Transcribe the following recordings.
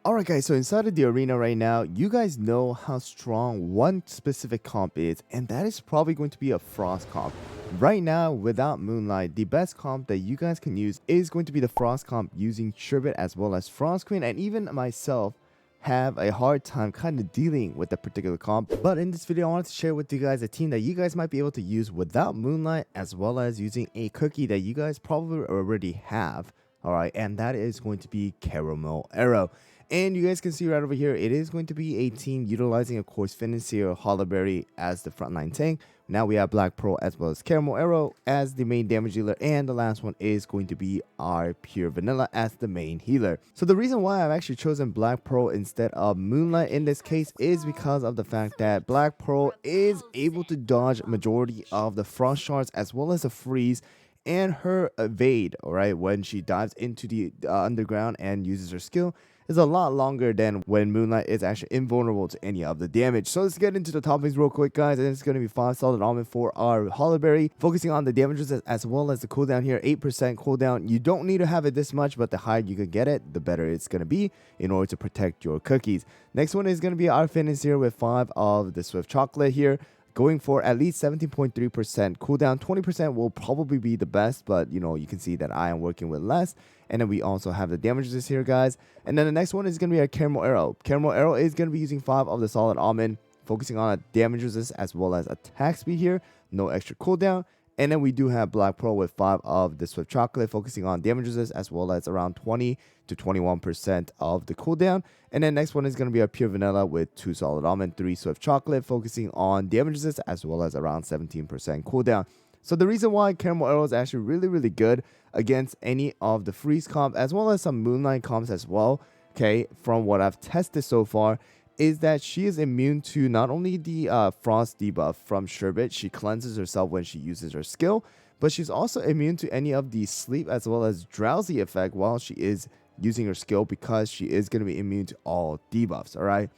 Alright guys, so inside of the arena right now, you guys know how strong one specific comp is, and that is probably going to be a Frost comp. Right now, without Moonlight, the best comp that you guys can use is going to be the Frost comp using Sherbet as well as Frost Queen, and even myself have a hard time kind of dealing with that particular comp. But in this video, I wanted to share with you guys a team that you guys might be able to use without Moonlight, as well as using a cookie that you guys probably already have. Alright, and that is going to be Caramel Arrow. And you guys can see right over here, it is going to be a team utilizing, of course, Financier Hollerberry as the frontline tank. Now we have Black Pearl as well as Caramel Arrow as the main damage dealer. And the last one is going to be our Pure Vanilla as the main healer. So the reason why I've actually chosen Black Pearl instead of Moonlight in this case is because of the fact that Black Pearl is able to dodge majority of the Frost Shards as well as the Freeze. And her evade, alright, when she dives into the underground and uses her skill is a lot longer than when Moonlight is actually invulnerable to any of the damage. So let's get into the toppings real quick, guys. And it's going to be 5 solid almond for our Hollerberry, focusing on the damages as well as the cooldown here. 8% cooldown. You don't need to have it this much, but the higher you can get it, the better it's going to be in order to protect your cookies. Next one is going to be our Financier with 5 of the Swift Chocolate here, going for at least 17.3% cooldown. 20% will probably be the best, but you know, you can see that I am working with less. And then we also have the damages here, guys. And then the next one is going to be our Caramel Arrow. Caramel Arrow is going to be using 5 of the solid almond, focusing on damage resist as well as attack speed here. No extra cooldown. And then we do have Black Pearl with 5 of the Swift Chocolate, focusing on damage resist as well as around 20 to 21% of the cooldown. And then next one is going to be our Pure Vanilla with 2 solid almond, 3 Swift Chocolate, focusing on damage resist as well as around 17% cooldown. So the reason why Caramel Arrow is actually really good against any of the Freeze comp as well as some Moonlight comps as well, okay, from what I've tested so far, is that she is immune to not only the Frost debuff from Sherbet, she cleanses herself when she uses her skill, but she's also immune to any of the sleep as well as drowsy effect while she is using her skill, because she is going to be immune to all debuffs, alright?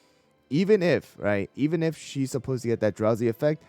Even if she's supposed to get that drowsy effect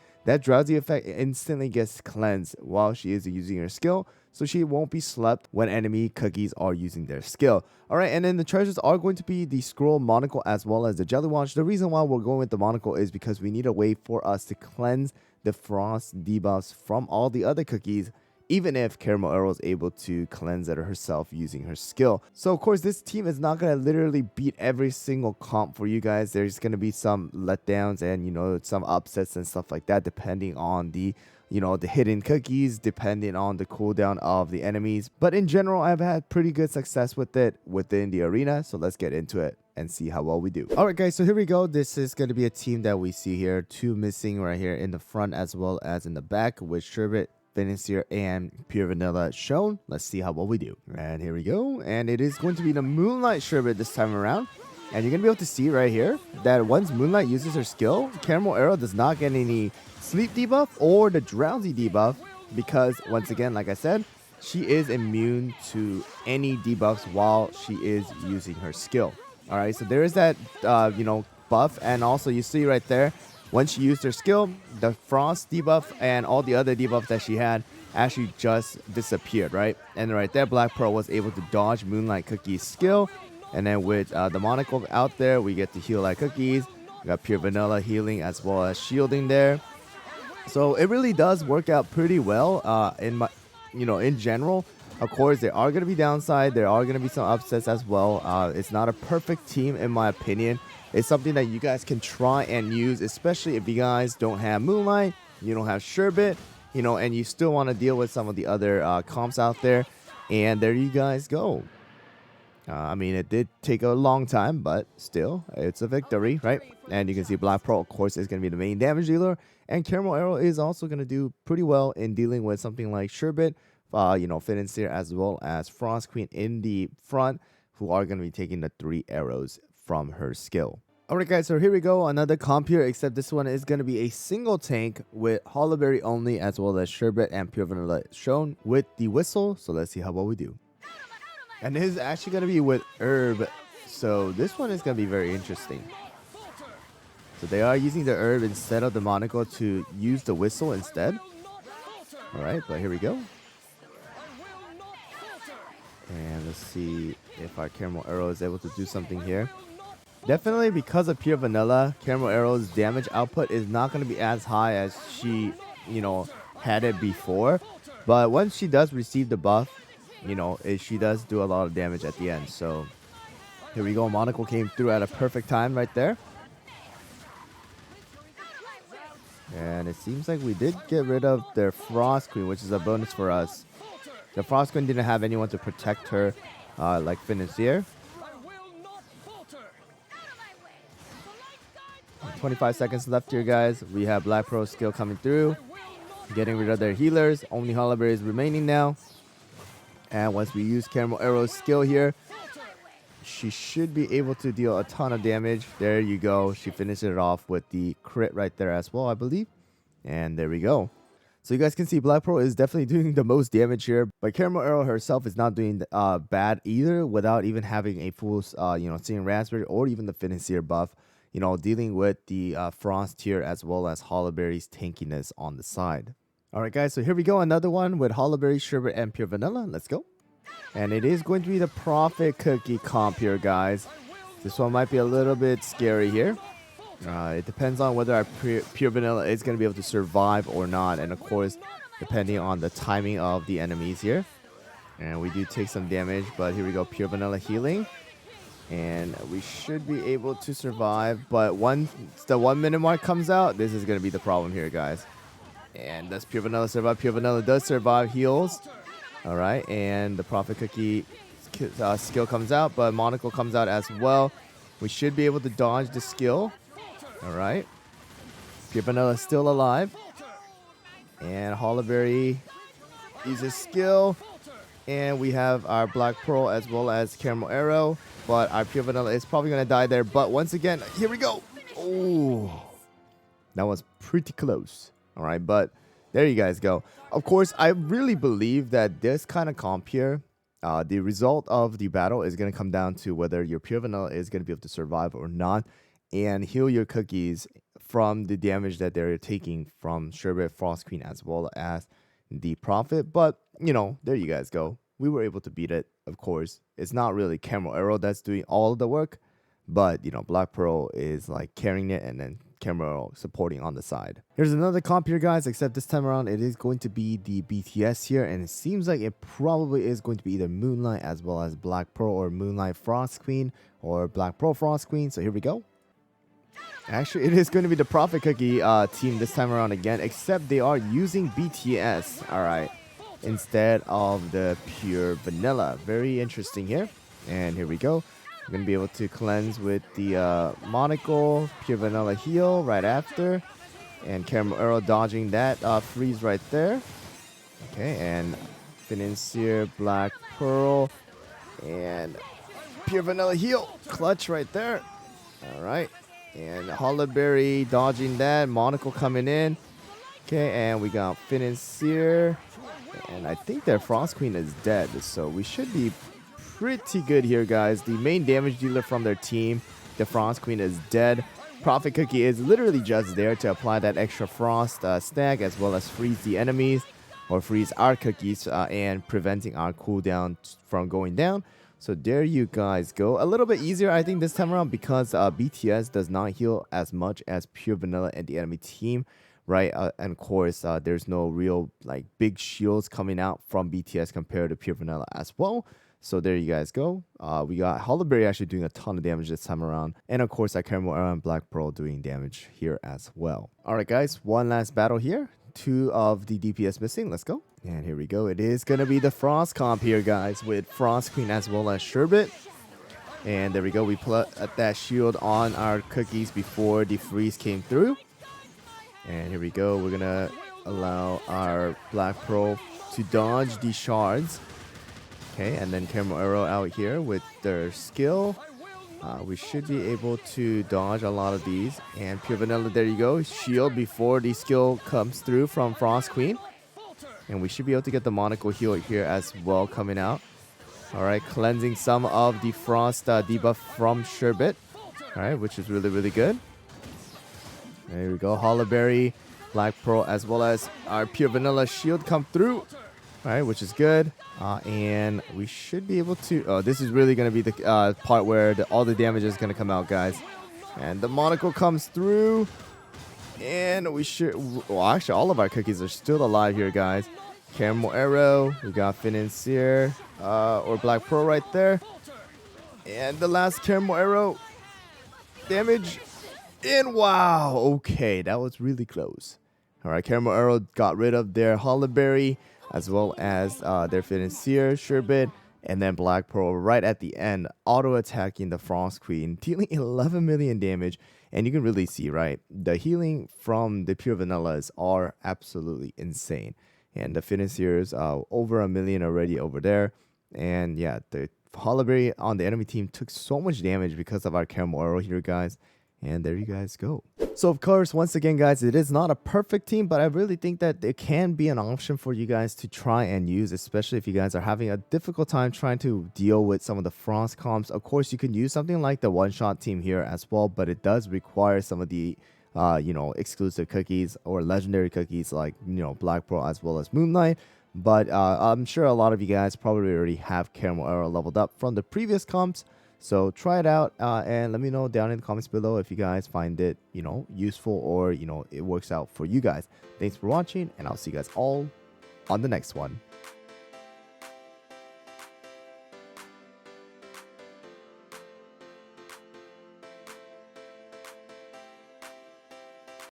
instantly gets cleansed while she is using her skill, so she won't be slept when enemy cookies are using their skill. Alright, and then the treasures are going to be the scroll, monocle, as well as the jelly watch. The reason why we're going with the monocle is because we need a way for us to cleanse the frost debuffs from all the other cookies, even if Caramel Arrow is able to cleanse it herself using her skill. So of course, this team is not going to literally beat every single comp for you guys. There's going to be some letdowns and, you know, some upsets and stuff like that, depending on the, you know, the hidden cookies, depending on the cooldown of the enemies. But in general, I've had pretty good success with it within the arena. So let's get into it and see how well we do. Alright guys, so here we go. This is going to be a team that we see here. 2 missing right here in the front as well as in the back, with Sherbet, Financier, and Pure Vanilla shown. Let's see how well we do. And here we go. And it is going to be the Moonlight Sherbet this time around. And you're going to be able to see right here that once Moonlight uses her skill, Caramel Arrow does not get any sleep debuff or the drowsy debuff, because once again, like I said, she is immune to any debuffs while she is using her skill. Alright, so there is that, you know, buff. And also you see right there, once she used her skill, the Frost debuff and all the other debuffs that she had actually just disappeared, right? And right there, Black Pearl was able to dodge Moonlight Cookie's skill. And then with the monocle out there, we get to heal like cookies. We got Pure Vanilla healing as well as shielding there. So it really does work out pretty well in general. Of course, there are going to be downside. There are going to be some upsets as well. It's not a perfect team in my opinion. It's something that you guys can try and use, especially if you guys don't have Moonlight, you don't have Sherbet, you know, and you still want to deal with some of the other comps out there. And there you guys go. I mean, it did take a long time, but still, it's a victory, right? And you can see Black Pearl, of course, is going to be the main damage dealer. And Caramel Arrow is also going to do pretty well in dealing with something like Sherbet, you know, Financier, as well as Frost Queen in the front, who are going to be taking the 3 arrows from her skill. Alright guys, so here we go, another comp here, except this one is going to be a single tank with Hollerberry only, as well as Sherbet and Pure Vanilla shown with the whistle. So let's see how well we do. And this is actually going to be with herb, so this one is going to be very interesting. So they are using the herb instead of the monocle to use the whistle instead. Alright, but here we go. And let's see. if our Caramel Arrow is able to do something here. Definitely because of Pure Vanilla, Caramel Arrow's damage output is not going to be as high as she, had it before. But once she does receive the buff, she does do a lot of damage at the end. So here we go. Monocle came through at a perfect time right there. And it seems like we did get rid of their Frost Queen, which is a bonus for us. The Frost Queen didn't have anyone to protect her like Financier. 25 seconds left here, guys. We have Black Pro skill coming through. Getting rid of their healers. Only Hollow is remaining now. And once we use Caramel Arrow's skill here, she should be able to deal a ton of damage. There you go. She finishes it off with the crit right there as well, I believe. And there we go. So you guys can see Black Pearl is definitely doing the most damage here. But Caramel Arrow herself is not doing bad either without even having a full, Seeing Raspberry or even the Financier buff. Dealing with the Frost here as well as Hollowberry's tankiness on the side. Alright guys, so here we go. Another one with Hollowberry, Sherbet, and Pure Vanilla. Let's go. And it is going to be the Prophet Cookie comp here, guys. This one might be a little bit scary here. It depends on whether our Pure Vanilla is going to be able to survive or not. And of course, depending on the timing of the enemies here. And we do take some damage, but here we go. Pure Vanilla healing. And we should be able to survive. But once the 1 minute mark comes out, this is going to be the problem here, guys. And does Pure Vanilla survive? Pure Vanilla does survive, heals. Alright, and the Prophet Cookie skill comes out, but Monocle comes out as well. We should be able to dodge the skill. Alright. Pure Vanilla is still alive. And Hollowberry uses skill. And we have our Black Pearl as well as Caramel Arrow. But our Pure Vanilla is probably going to die there. But once again, here we go. Oh, that was pretty close. All right, but there you guys go. Of course, I really believe that this kind of comp here, the result of the battle is going to come down to whether your Pure Vanilla is going to be able to survive or not and heal your cookies from the damage that they're taking from Sherbet, Frost Queen, as well as the Prophet. But, there you guys go. We were able to beat it, of course. It's not really Caramel Arrow that's doing all of the work, but, Black Pearl is like carrying it and then Caramel Arrow supporting on the side. Here's another comp here, guys, except this time around it is going to be the BTS here, and it seems like it probably is going to be either Moonlight as well as Black Pearl or Moonlight Frost Queen or Black Pearl Frost Queen. So here we go. Actually, it is going to be the Prophet Cookie team this time around again, except they are using BTS, all right, instead of the Pure Vanilla. Very interesting here. And here we go. We're going to be able to cleanse with the Monocle, Pure Vanilla heal right after. And Caramel Arrow dodging that freeze right there. Okay, and Financier, Black Pearl, and Pure Vanilla heal. Clutch right there. All right. And Hollowberry dodging that. Monocle coming in. Okay, and we got Financier. And I think their Frost Queen is dead. So we should be pretty good here, guys. The main damage dealer from their team, the Frost Queen, is dead. Prophet Cookie is literally just there to apply that extra frost stack as well as freeze the enemies or freeze our cookies and preventing our cooldown from going down. So there you guys go. A little bit easier, I think, this time around because BTS does not heal as much as Pure Vanilla and the enemy team, right? And of course, there's no real big shields coming out from BTS compared to Pure Vanilla as well. So there you guys go. We got Hollowberry actually doing a ton of damage this time around. And of course, Caramel Arrow and Black Pearl doing damage here as well. All right, guys, one last battle here. 2 of the DPS missing. Let's go. And here we go. It is going to be the Frost comp here, guys, with Frost Queen as well as Sherbet. And there we go. We put that shield on our cookies before the freeze came through. And here we go. We're going to allow our Black Pearl to dodge the shards. Okay, and then Caramel Arrow out here with their skill. We should be able to dodge a lot of these. And Pure Vanilla, there you go. Shield before the skill comes through from Frost Queen. And we should be able to get the Monocle heal here as well coming out. All right, cleansing some of the Frost debuff from Sherbet. All right, which is really, really good. There we go. Hollowberry, Black Pearl, as well as our Pure Vanilla shield come through. All right, which is good. And we should be able to... Oh, this is really going to be the part where all the damage is going to come out, guys. And the monocle comes through. And we should... Well, actually, all of our cookies are still alive here, guys. Caramel Arrow. We got Financier or Black Pearl right there. And the last Caramel Arrow. Damage. And wow. Okay, that was really close. All right, Caramel Arrow got rid of their Hollyberry, as well as their Financier, Sherbet, and then Black Pearl right at the end, auto-attacking the Frost Queen, dealing 11 million damage. And you can really see, right, the healing from the pure vanillas are absolutely insane. And the Financiers, over 1 million already over there. And yeah, the Hollyberry on the enemy team took so much damage because of our Caramel Arrow here, guys. And there you guys go. So of course, once again, guys, it is not a perfect team, but I really think that it can be an option for you guys to try and use, especially if you guys are having a difficult time trying to deal with some of the Frost comps. Of course, you can use something like the one-shot team here as well, but it does require some of the exclusive cookies or legendary cookies like, Black Pearl as well as Moonlight. But I'm sure a lot of you guys probably already have Caramel Arrow leveled up from the previous comps. So try it out and let me know down in the comments below if you guys find it, useful or, it works out for you guys. Thanks for watching, and I'll see you guys all on the next one.